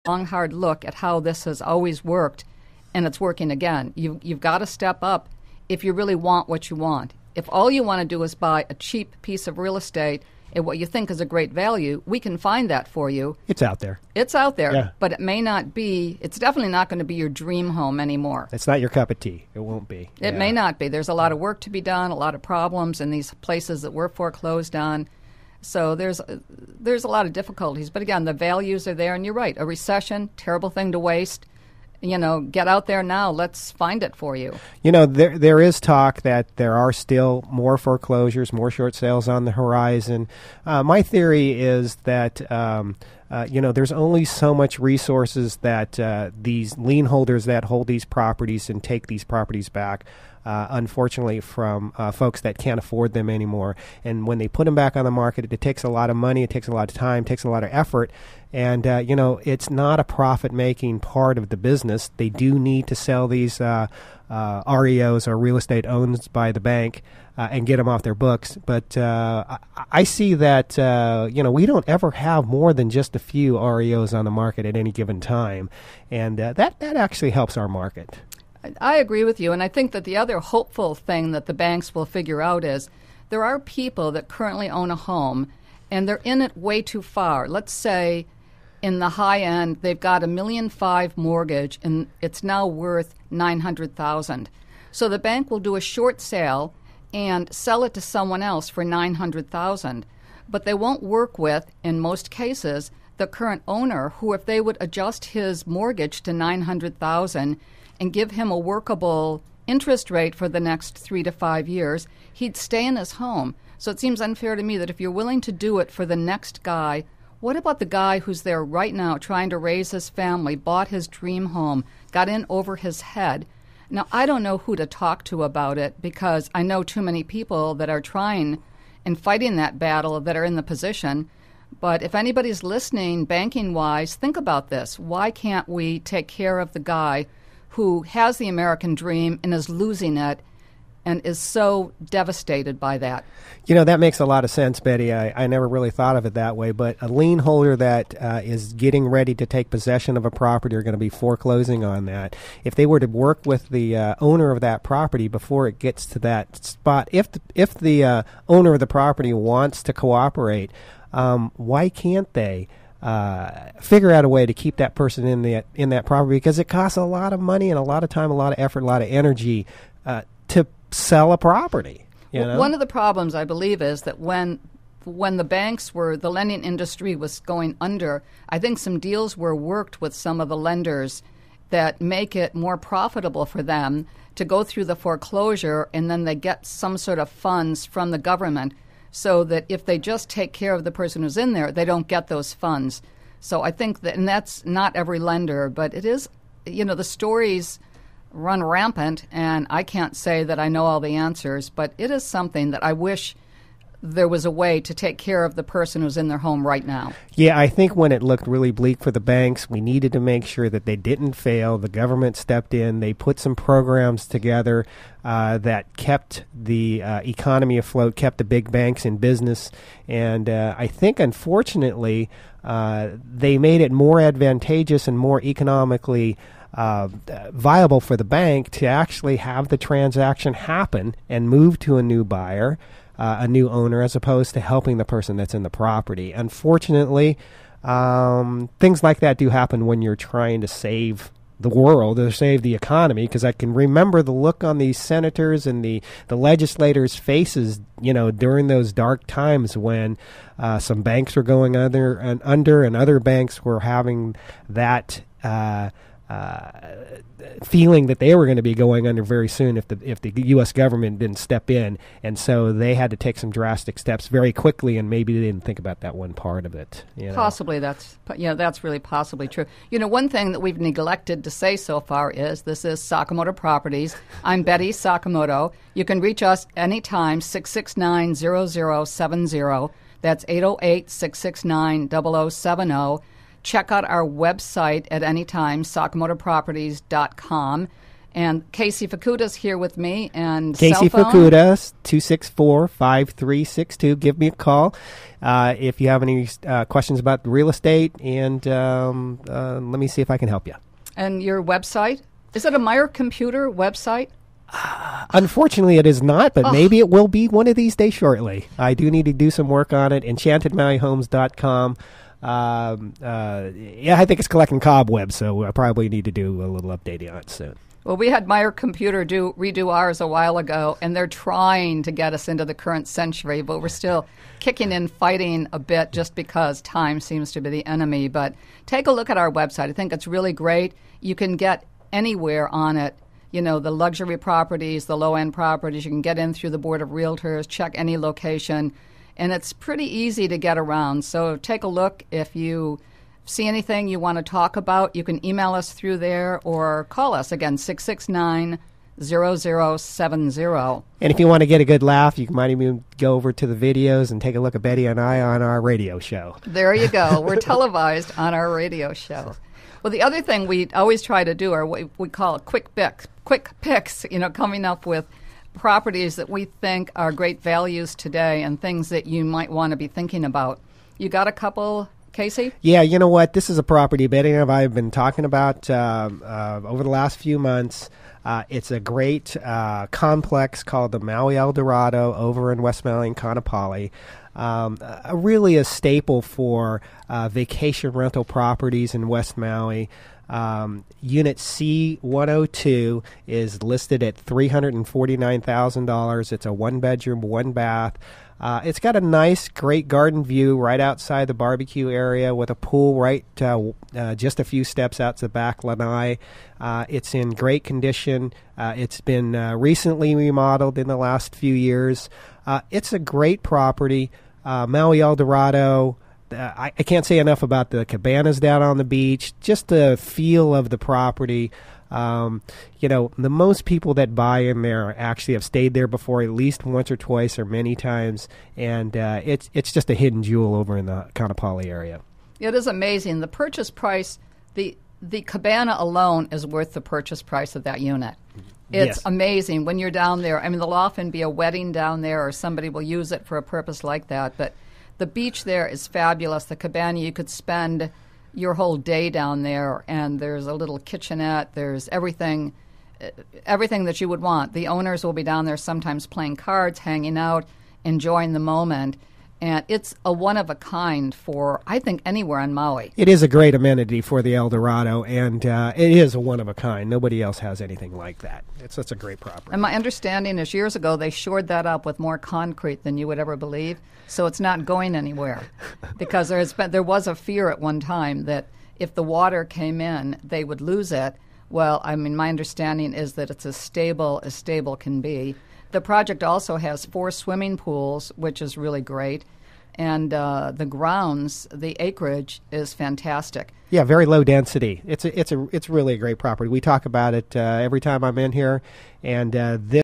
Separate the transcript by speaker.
Speaker 1: long, hard look at how this has always worked, and it's working again. You've got to step up if you really want what you want. If all you want to do is buy a cheap piece of real estate at what you think is a great value, we can find that for you.
Speaker 2: It's out there.
Speaker 1: It's out there,
Speaker 2: yeah.
Speaker 1: But it may not be, it's definitely not going to be your dream home anymore.
Speaker 2: It's not your cup of tea. It won't be.
Speaker 1: It may not be. There's a lot of work to be done, a lot of problems in these places that we're foreclosed on. So there's a lot of difficulties. But again, the values are there, and you're right. A recession, terrible thing to waste. Get out there now. Let's find it for you.
Speaker 2: There is talk that there are still more foreclosures, more short sales on the horizon. My theory is that, there's only so much resources that these lien holders that hold these properties and take these properties back, unfortunately, from folks that can't afford them anymore. And when they put them back on the market, it takes a lot of money, it takes a lot of time, it takes a lot of effort. And, it's not a profit-making part of the business. They do need to sell these REOs, or real estate owned by the bank, and get them off their books. But I see that, we don't ever have more than just a few REOs on the market at any given time. And that actually helps our market.
Speaker 1: I agree with you, and I think that the other hopeful thing that the banks will figure out is there are people that currently own a home, and they're in it way too far. Let's say in the high end, they've got $1.5 million mortgage, and it's now worth $900,000. So the bank will do a short sale and sell it to someone else for $900,000, but they won't work with, in most cases, the current owner, who, if they would adjust his mortgage to $900,000 and give him a workable interest rate for the next 3 to 5 years, he'd stay in his home. So it seems unfair to me that if you're willing to do it for the next guy, what about the guy who's there right now trying to raise his family, bought his dream home, got in over his head? Now, I don't know who to talk to about it, because I know too many people that are trying and fighting that battle that are in the position. But if anybody's listening, banking-wise, think about this. Why can't we take care of the guy who has the American dream and is losing it and is so devastated by that?
Speaker 2: That makes a lot of sense, Betty. I never really thought of it that way. But a lien holder that is getting ready to take possession of a property are going to be foreclosing on that. If they were to work with the owner of that property before it gets to that spot, if the owner of the property wants to cooperate, why can't they figure out a way to keep that person in that property? Because it costs a lot of money and a lot of time, a lot of effort, a lot of energy to sell a property.
Speaker 1: One of the problems, I believe, is that when the lending industry was going under, I think some deals were worked with some of the lenders that make it more profitable for them to go through the foreclosure, and then they get some sort of funds from the government, so that if they just take care of the person who's in there, they don't get those funds. So I think that, and that's not every lender, but it is, the stories run rampant, and I can't say that I know all the answers, but it is something that I wish there was a way to take care of the person who's in their home right now.
Speaker 2: Yeah, I think when it looked really bleak for the banks, we needed to make sure that they didn't fail. The government stepped in. They put some programs together that kept the economy afloat, kept the big banks in business. And I think, unfortunately, they made it more advantageous and more economically viable for the bank to actually have the transaction happen and move to a new buyer, a new owner, as opposed to helping the person that's in the property. Unfortunately, things like that do happen when you're trying to save the world or save the economy, because I can remember the look on these senators and the legislators' faces, during those dark times when some banks were going under and other banks were having that feeling that they were going to be going under very soon if the U.S. government didn't step in, and so they had to take some drastic steps very quickly, and maybe they didn't think about that one part of it.
Speaker 1: Possibly that's really possibly true. One thing that we've neglected to say so far is this is Sakamoto Properties. I'm Betty Sakamoto. You can reach us anytime, 669-0070. That's 808-669-0070. Check out our website at any time, sakamotoproperties.com. And Casey Fukuda's here with me. And
Speaker 2: Casey
Speaker 1: cell phone?
Speaker 2: Fukuda, 264-5362. Give me a call if you have any questions about real estate, and let me see if I can help you.
Speaker 1: And your website? Is it a Meyer Computer website?
Speaker 2: Unfortunately, it is not, but maybe it will be one of these days shortly. I do need to do some work on it. EnchantedMauiHomes.com. Yeah, I think it's collecting cobwebs, so I probably need to do a little updating on it soon.
Speaker 1: Well, we had Meyer Computer redo ours a while ago, and they're trying to get us into the current century, but we're still kicking in, fighting a bit just because time seems to be the enemy. But take a look at our website. I think it's really great. You can get anywhere on it. You know, the luxury properties, the low-end properties. You can get in through the Board of Realtors, check any location, and it's pretty easy to get around. So take a look. If you see anything you want to talk about, you can email us through there or call us, again, 669-0070.
Speaker 2: And if you want to get a good laugh, you might even go over to the videos and take a look at Betty and I on our radio show.
Speaker 1: There you go. We're televised on our radio show. Well, the other thing we always try to do are what we call quick picks, you know, coming up with properties that we think are great values today and things that you might want to be thinking about. You got a couple, Casey?
Speaker 2: Yeah, you know what? This is a property Betty and I have been talking about over the last few months. It's a great complex called the Maui Eldorado over in West Maui and Kaanapali. Really a staple for vacation rental properties in West Maui. Unit C102 is listed at $349,000. It's a one-bedroom, one-bath. It's got a nice, great garden view right outside the barbecue area with a pool right just a few steps out to the back lanai. It's in great condition. It's been recently remodeled in the last few years. It's a great property. Maui Eldorado. I can't say enough about the cabanas down on the beach, just the feel of the property. You know, the most people that buy in there actually have stayed there before at least once or twice or many times, and it's just a hidden jewel over in the Kaanapali area.
Speaker 1: It is amazing. The purchase price, the cabana alone is worth the purchase price of that unit. It's amazing when you're down there. I mean, there'll often be a wedding down there or somebody will use it for a purpose like that, but the beach there is fabulous. The cabana, you could spend your whole day down there, and there's a little kitchenette. There's everything that you would want. The owners will be down there sometimes playing cards, hanging out, enjoying the moment. And it's a one-of-a-kind for, I think, anywhere on Maui.
Speaker 2: It is a great amenity for the Eldorado, and it is a one-of-a-kind. Nobody else has anything like that. It's such a great property.
Speaker 1: And my understanding is years ago they shored that up with more concrete than you would ever believe, so it's not going anywhere. Because there was a fear at one time that if the water came in, they would lose it. Well, I mean, my understanding is that it's as stable can be. The project also has 4 swimming pools, which is really great. And the grounds, the acreage is fantastic.
Speaker 2: Yeah, very low density. It's really a great property. We talk about it every time I'm in here. And this